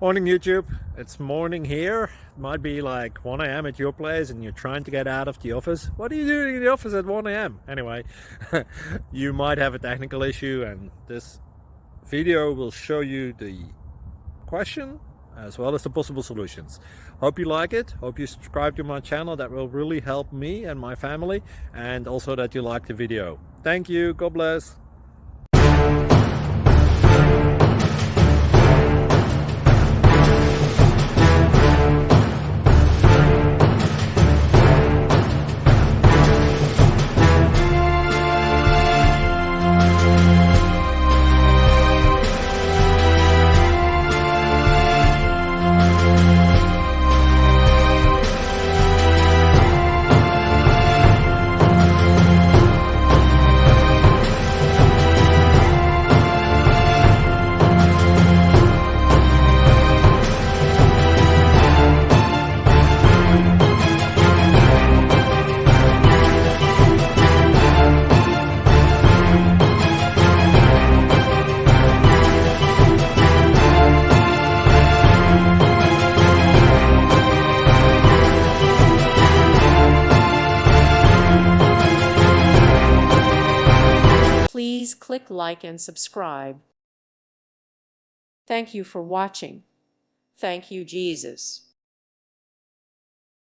Morning YouTube, it's morning here. It might be like 1 a.m. at your place and you're trying to get out of the office. What are you doing in the office at 1 a.m.? Anyway, you might have a technical issue and this video will show you the question as well as the possible solutions. Hope you like it, hope you subscribe to my channel. That will really help me and my family, and also that you like the video. Thank you, God bless. Please click like and subscribe. Thank you for watching. Thank you, Jesus.